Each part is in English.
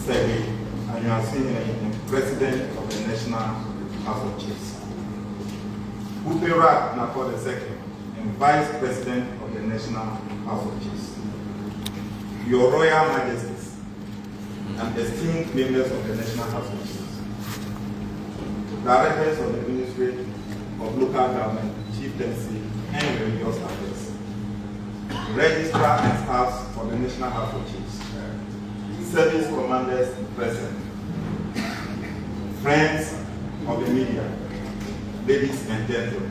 Secretary, and you are seeing the President of the National House of Chiefs. Upera Nako II, and Vice President of the National House of Chiefs. Your Royal Majesties and esteemed members of the National House of Chiefs. Directors of the Ministry of Local Government, Chieftaincy, and Religious Affairs. Registrar and staffs for the National House of Chiefs. Service commanders present. Friends of the media, ladies and gentlemen.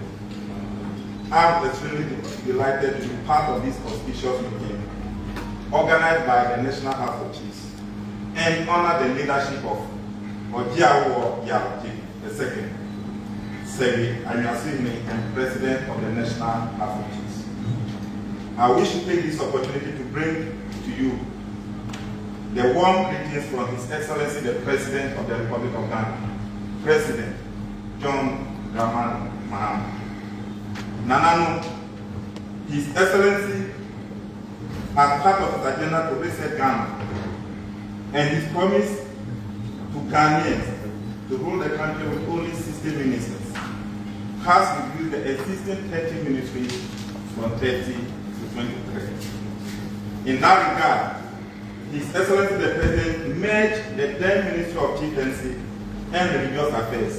I'm extremely delighted to be part of this auspicious meeting organized by the National House of Chiefs and honor the leadership of Ojiawo Yaoji II, Secretary Anyasini, and President of the National House of Chiefs. I wish to take this opportunity to bring to you the warm greetings from His Excellency the President of the Republic of Ghana, President John Dramani Mahama. Nanano, His Excellency, as part of his agenda to reset Ghana, and his promise to Ghanaians to rule the country with only 60 ministers, has reduced the existing 30 ministries from 30 to 23. In that regard, His Excellency the President merged the then Ministry of Chieftaincy and Religious Affairs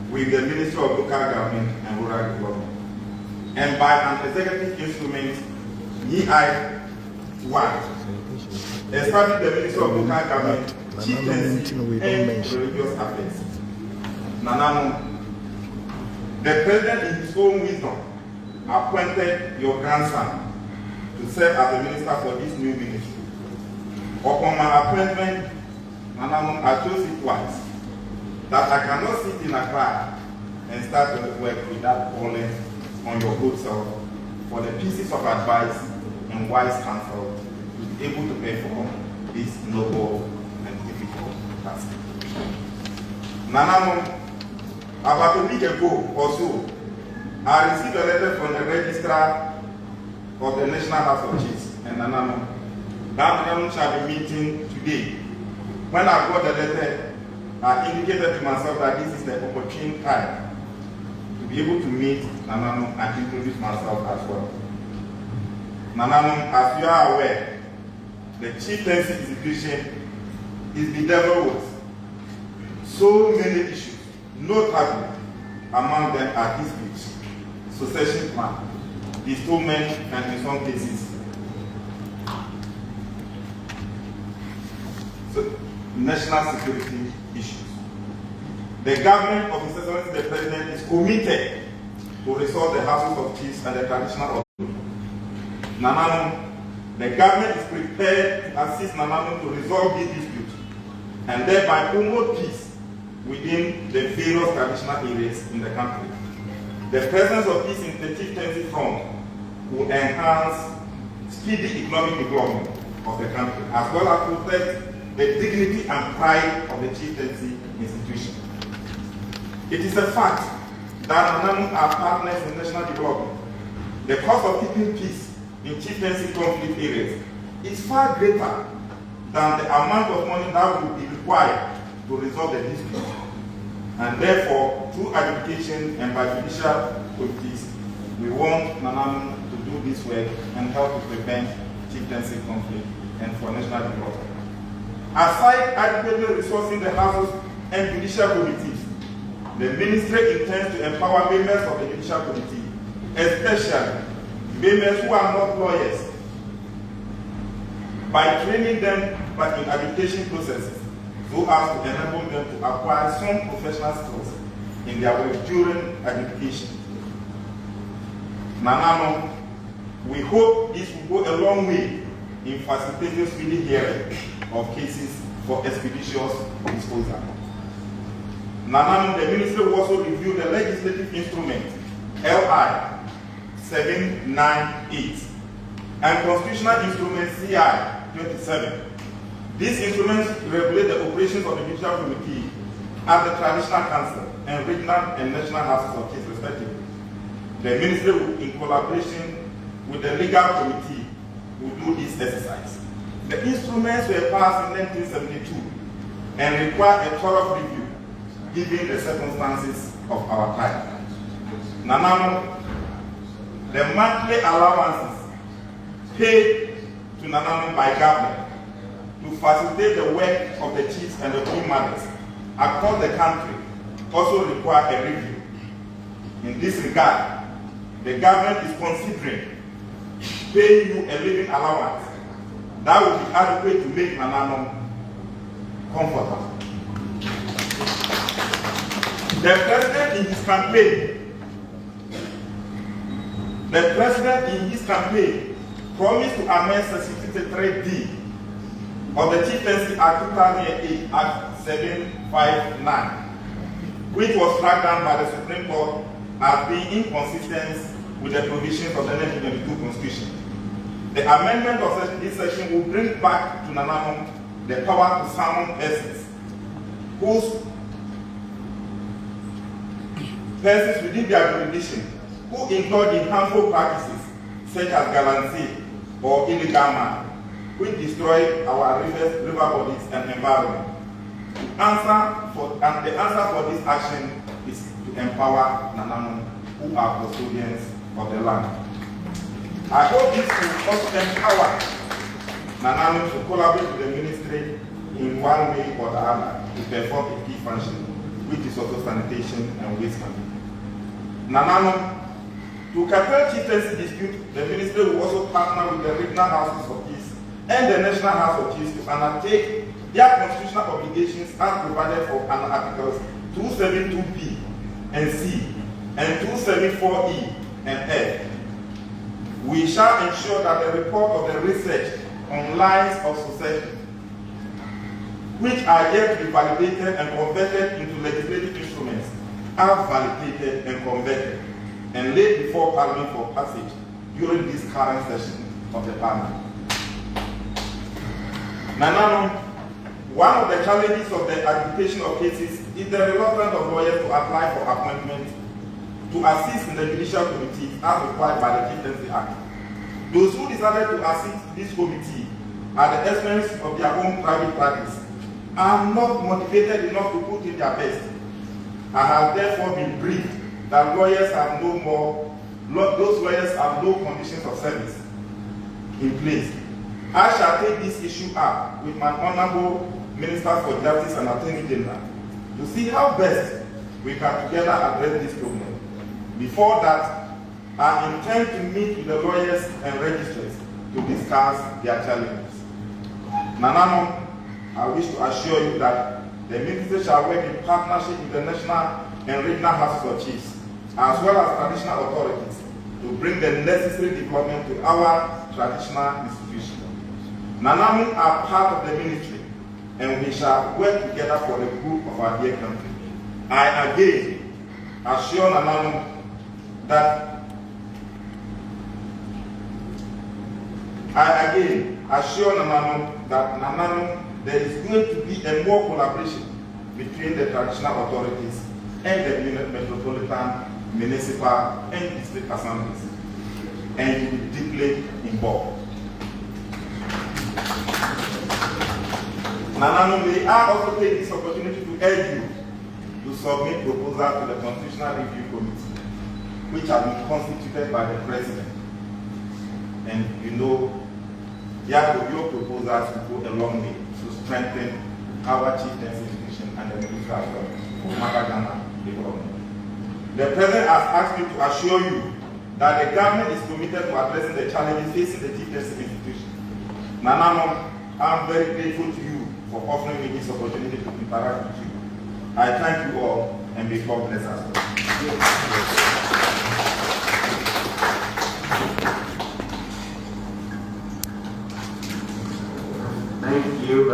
with the Ministry of Local Government and Rural Development. And by an executive instrument, EI-1, established the Ministry of Local Government, Chieftaincy and Religious Affairs. Nanano, the President in his own wisdom appointed your grandson to serve as the minister for this new ministry. Upon my appointment, I chose it twice, that I cannot sit in Accra and start to work without calling on your good self for the pieces of advice and wise counsel to be able to perform this noble and difficult task. About a week ago or so, I received a letter from the Registrar of the National House of Chiefs, and that shall be meeting today. When I got the letter, I indicated to myself that this is the opportune time to be able to meet Nanano and introduce myself as well. Nanano, as you are aware, the Chieftaincy institution is bedeviled with so many issues, notably among them are disputes, succession plan, bestowment, and in some cases, national security issues. The government of His Excellency the President is committed to restore the houses of chiefs and the traditional authority. Nanano, the government is prepared to assist Nanano to resolve these disputes and thereby promote peace within the various traditional areas in the country. The presence of peace in the Chieftaincy front will enhance speedy economic development of the country, as well as protect the dignity and pride of the Chieftaincy institution. It is a fact that Nanano are partners in national development. The cost of keeping peace in Chieftaincy conflict areas is far greater than the amount of money that would be required to resolve the dispute. And therefore, through education and by judicial committees, we want Nanano to do this work and help to prevent Chieftaincy conflict and for national development. Aside adequately resourcing the houses and judicial committees, the ministry intends to empower members of the judicial committee, especially members who are not lawyers, by training them in education processes so as to enable them to acquire some professional skills in their work during education. Nanano, we hope this will go a long way in facilitating speedy hearing of cases for expeditious disposal. Nanano, the ministry will also review the legislative instrument LI 798 and constitutional instrument CI 27. These instruments regulate the operations of the judicial committee at the traditional council and regional and national houses of chiefs respectively. The ministry will, in collaboration with the legal committee, will do this exercise. The instruments were passed in 1972 and require a thorough review given the circumstances of our time. Nanano, the monthly allowances paid to Nanano by government to facilitate the work of the chiefs and the queen mothers across the country also require a review. In this regard, the government is considering paying you a living allowance that will be adequate to make Nanano comfortable. The president in his campaign promised to amend Section 53D of the Chieftaincy Act 2008 Act 759, which was struck down by the Supreme Court as being inconsistent with the provisions of the 1922 Constitution. The amendment of this section will bring back to Nanano the power to summon persons within their jurisdiction who indulge in harmful practices such as galamsey or illegal mining, which destroy our rivers, river bodies, and environment. The answer for this action is to empower Nanano, who are custodians of the land. I hope this will also empower Nanano to collaborate with the ministry in one way or the other to perform a key function, which is also sanitation and waste management. Nanano, to curtail chieftaincy dispute, the ministry will also partner with the regional houses of chiefs and the national house of chiefs to undertake their constitutional obligations as provided for under Articles 272B and C and 274E and F. We shall ensure that the report of the research on lines of succession, which are yet to be validated and converted into legislative instruments, are validated and converted and laid before Parliament for passage during this current session of the Parliament. Nanano, one of the challenges of the adjudication of cases is the reluctance of lawyers to apply for appointment to assist in the judicial committee as required by the Chieftaincy Act. Those who decided to assist this committee at the expense of their own private practice are not motivated enough to put in their best. I have therefore been briefed that those lawyers have no conditions of service in place. I shall take this issue up with my Honorable Minister for Justice and Attorney General to see how best we can together address this problem. Before that, I intend to meet with the lawyers and registrars to discuss their challenges. Nanano, I wish to assure you that the ministry shall work in partnership with the national and regional houses of chiefs, as well as traditional authorities, to bring the necessary development to our traditional institutions. Nanano are part of the ministry, and we shall work together for the good of our dear country. I again assure Nanano that there is going to be a more collaboration between the traditional authorities and the metropolitan, municipal, and district assemblies, and you will be deeply involved. Nanano, may I also take this opportunity to urge you to submit proposals to the Constitutional Review Committee, which have been constituted by the President. And you know, your proposals will go a long way to strengthen our chieftaincy institution and the military for Makagana development. The President has asked me to assure you that the government is committed to addressing the challenges facing the chieftaincy institution. Nanano, I'm very grateful to you for offering me this opportunity to interact with you. I thank you all, and may God bless us. Thank you.